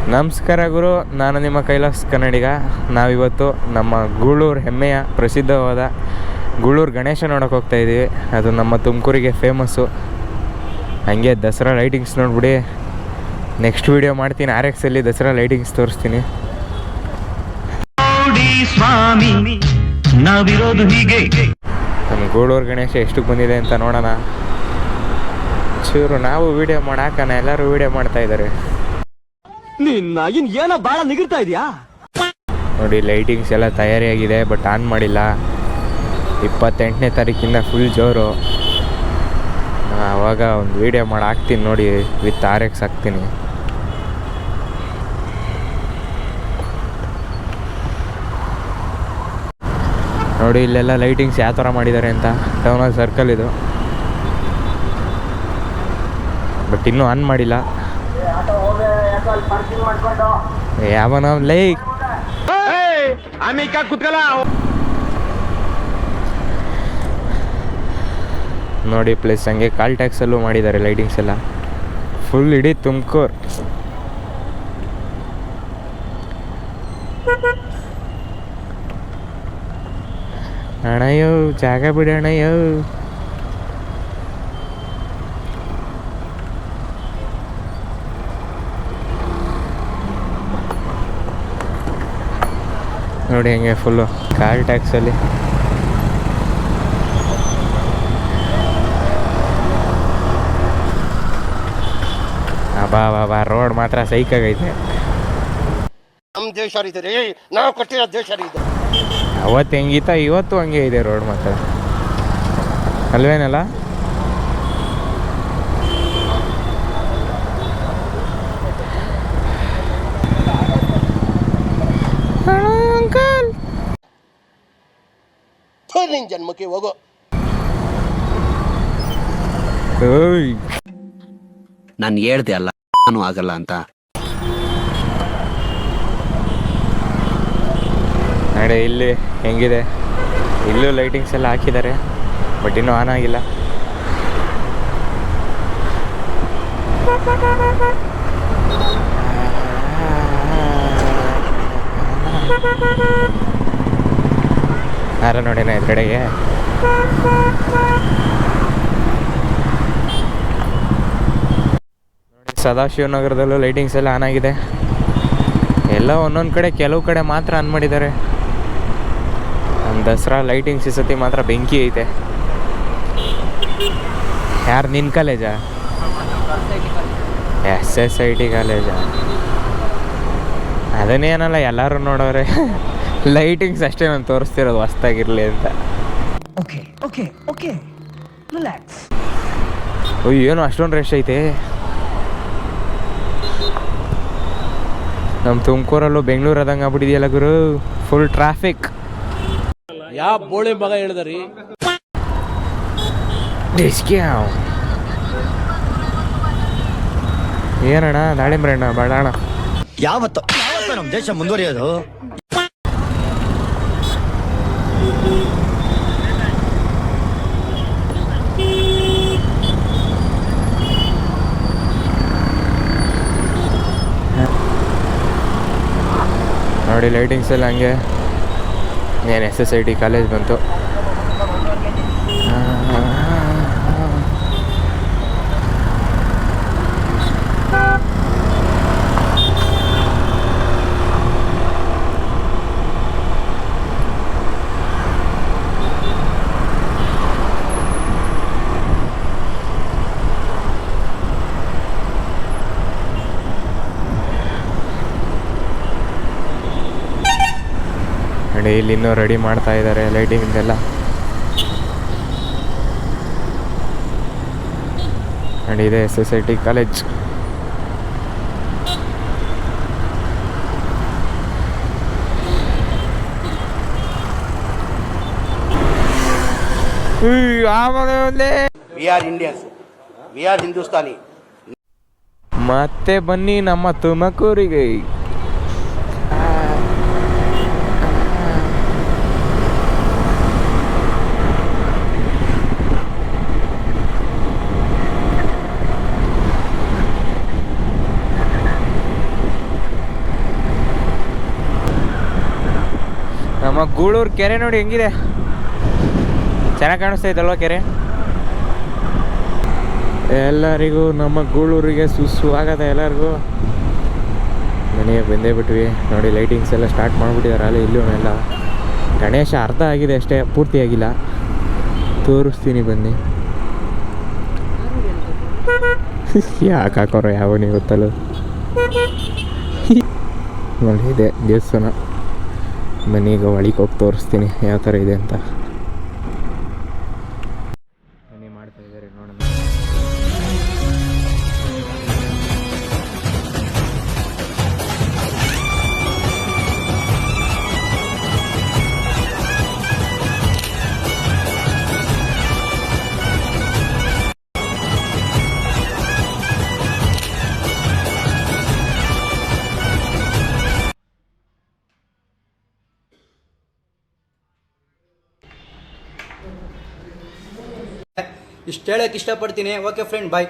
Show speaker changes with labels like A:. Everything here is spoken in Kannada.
A: ನಮಸ್ಕಾರ ಗುರು, ನಾನು ನಿಮ್ಮ ಕೈಲಾಸ್ ಕನ್ನಡಿಗ. ನಾವಿವತ್ತು ನಮ್ಮ ಗೂಳೂರು ಹೆಮ್ಮೆಯ ಪ್ರಸಿದ್ಧವಾದ ಗೂಳೂರು ಗಣೇಶ ನೋಡೋಕೆ ಹೋಗ್ತಾ ಇದ್ದೀವಿ. ಅದು ನಮ್ಮ ತುಮಕೂರಿಗೆ ಫೇಮಸ್ಸು. ಹಂಗೆ ದಸರಾ ಲೈಟಿಂಗ್ಸ್ ನೋಡ್ಬಿಡಿ. ನೆಕ್ಸ್ಟ್ ವೀಡಿಯೋ ಮಾಡ್ತೀನಿ, RX-ಅಲ್ಲಿ ದಸರಾ ಲೈಟಿಂಗ್ಸ್ ತೋರಿಸ್ತೀನಿ. ನಮ್ಮ ಗೂಳೂರು ಗಣೇಶ ಎಷ್ಟಕ್ಕೆ ಬಂದಿದೆ ಅಂತ ನೋಡೋಣ. ಚೂರು ನಾವು ವೀಡಿಯೋ ಮಾಡಾಕಣ, ಎಲ್ಲರೂ ವೀಡಿಯೋ ಮಾಡ್ತಾ ಇದ್ದಾರೆ.
B: ಏನೋ ಬಾಳ ನಿಗಿರ್ತಾ ಇದೆಯಾ
A: ನೋಡಿ, ಲೈಟಿಂಗ್ಸ್ ಎಲ್ಲ ತಯಾರಿಯಾಗಿದೆ, ಬಟ್ ಆನ್ ಮಾಡಿಲ್ಲ. 28ನೇ ತಾರೀಕಿಂದ ಫುಲ್ ಜೋರು. ಆವಾಗ ಒಂದು ವೀಡಿಯೋ ಮಾಡಿ ಹಾಕ್ತೀನಿ ನೋಡಿ, ವಿತ್ RX ಹಾಕ್ತೀನಿ. ನೋಡಿ ಇಲ್ಲೆಲ್ಲ ಲೈಟಿಂಗ್ಸ್ ಯಾವ ಥರ ಮಾಡಿದ್ದಾರೆ ಅಂತ. ಟೌನ್ ಹಾಲ್ ಸರ್ಕಲ್ ಇದು, ಬಟ್ ಇನ್ನೂ ಆನ್ ಮಾಡಿಲ್ಲ. ಯಾವನ ಲೈಕ್ ನೋಡಿ, ಪ್ಲಸ್ ಹಂಗೆ ಕಾಲ್ ಟ್ಯಾಕ್ಸಲ್ಲೂ ಮಾಡಿದ್ದಾರೆ ಲೈಟಿಂಗ್ಸ್ ಎಲ್ಲ. ಫುಲ್ ಇಡೀ ತುಮಕೂರು. ಅಣ್ಣಯ್ಯೋ ಜಾಗ ಬಿಡಿ ಅಣ್ಣಯ್ಯೋ. ನೋಡಿ ಹೆಂಗೆ ಫುಲ್ಲು ಕಾಲ್ ಟ್ಯಾಕ್ಸಲ್ಲಿ. ಬಾ ರೋಡ್ ಮಾತ್ರ ಸೈಕಾಗೈತೆ.
C: ನಮ್ಮ ದೇಶ ರೀ, ನಾವು ಕೊಟ್ಟಿರೋ ದೇಶ ಇದೆ.
A: ಅವತ್ತು ಹೆಂಗಿತ್ತ ಇವತ್ತು ಹಂಗೆ ಇದೆ ರೋಡ್ ಮಾತ್ರ, ಅಲ್ವೇನಲ್ಲ?
C: ನಿನ್ ಜನ್ಮಕ್ಕೆ ಹೋಗೋ.
B: ನಾನು ಹೇಳ್ದೆ ಅಲ್ಲ ನಾನು ಆಗಲ್ಲ ಅಂತ.
A: ನೋಡಿ ಇಲ್ಲಿ ಹೆಂಗಿದೆ, ಇಲ್ಲೂ ಲೈಟಿಂಗ್ಸ್ ಎಲ್ಲ ಹಾಕಿದ್ದಾರೆ, ಬಟ್ ಇನ್ನೂ ಆನ್ ಆಗಿಲ್ಲ. ಯಾರ ನೋಡಿನ ಎದುರುಗಡೆಗೆ. ನೋಡಿ ಸದಾಶಿವನಗರದಲ್ಲೂ ಲೈಟಿಂಗ್ಸ್ ಎಲ್ಲ ಆನ್ ಆಗಿದೆ. ಎಲ್ಲ ಒಂದೊಂದು ಕಡೆ, ಕೆಲವು ಕಡೆ ಮಾತ್ರ ಆನ್ ಮಾಡಿದ್ದಾರೆ. ನಮ್ಮ ದಸರಾ ಲೈಟಿಂಗ್ಸ್ ಈ ಸತಿ ಮಾತ್ರ ಬೆಂಕಿ ಐತೆ. ಯಾರು ನಿನ್ನ ಕಾಲೇಜಾ? SSIT ಕಾಲೇಜಾ? ಅದನ್ನೇನಲ್ಲ, ಎಲ್ಲರೂ ನೋಡೋರೆ. ಲೈಟಿಂಗ್ಸ್ ಅಷ್ಟೇ ನಾನು ತೋರಿಸ್ತಿರೋದು ಹೊಸ್ದಾಗಿರಲಿ ಅಂತ. ಏನು ಅಷ್ಟೊಂದು ರಶ್ ಐತೆ. ನಮ್ಮ ತುಮಕೂರಲ್ಲೂ ಬೆಂಗಳೂರು ಆದಂಗೆ ಆಗ್ಬಿಟ್ಟಿದೆಯಲ್ಲ ಗುರು, ಫುಲ್ ಟ್ರಾಫಿಕ್.
D: ಯಾವ ಬೋಳಿ ಮಗ ಹೇಳಿದ್ರಿ?
A: ಏನಣ್ಣ ದಾಳಿಂಬ್ರೆ ಅಣ್ಣ ಬಾಳಣ್ಣ.
B: ಯಾವತ್ತು ನಮ್ಮ ದೇಶ ಮುಂದುವರಿಯೋದು?
A: ನೋಡಿ ಲೈಟಿಂಗ್ಸ್ ಎಲ್ಲ ಹಂಗೆ. ಏನು SSIT ಕಾಲೇಜ್ ಬಂತು. ನೋಡಿ ಇಲ್ಲಿ ಇನ್ನೂ ರೆಡಿ ಮಾಡ್ತಾ ಇದ್ದಾರೆ ಲೈಟಿಂಗ್ದೆಲ್ಲ. ನೋಡಿ ಇದೆ SSIT college.
C: We are Indians, we are Hindustani.
A: ಮತ್ತೆ ಬನ್ನಿ ನಮ್ಮ ತುಮಕೂರಿಗೆ. ಗೂಳೂರು ಕೆರೆ ನೋಡಿ ಹೆಂಗಿದೆ, ಚೆನ್ನಾಗಿ ಕಾಣಿಸ್ತೈತಲ್ವ ಕೆರೆ. ಎಲ್ಲರಿಗೂ ನಮ್ಮ ಗೂಳೂರಿಗೆ ಸುಸ್ವಾಗತ ಎಲ್ಲರಿಗೂ. ಮನೆಗೆ ಬಂದೇ ಬಿಟ್ವಿ ನೋಡಿ, ಲೈಟಿಂಗ್ಸ್ ಎಲ್ಲ ಸ್ಟಾರ್ಟ್ ಮಾಡಿಬಿಟ್ಟಿದ್ದಾರೆ ಅಲ್ಲಿ ಇಲ್ಲೂ ಎಲ್ಲ. ಗಣೇಶ ಅರ್ಧ ಆಗಿದೆ ಅಷ್ಟೇ, ಪೂರ್ತಿಯಾಗಿಲ್ಲ. ತೋರಿಸ್ತೀನಿ ಬನ್ನಿ. ಯಾಕೆ ಹಾಕೋರು ಯಾವ ನೀವು ಗೊತ್ತಲ್ಲ. ನೋಡಿ ಇದೆ ದೇವಸ್ಥಾನ. ಮನೆಗೆ ಒಳಗೆ ಹೋಗಿ ತೋರಿಸ್ತೀನಿ ಯಾವ ಥರ ಇದೆ ಅಂತ. ಮನೆ ಮಾಡ್ತಾ ಇದ್ದಾರೆ ನೋಡೋಣ.
E: ಇಷ್ಟು ಹೇಳಕ್ಕೆ ಇಷ್ಟಪಡ್ತೀನಿ. ಓಕೆ ಫ್ರೆಂಡ್, ಬಾಯ್.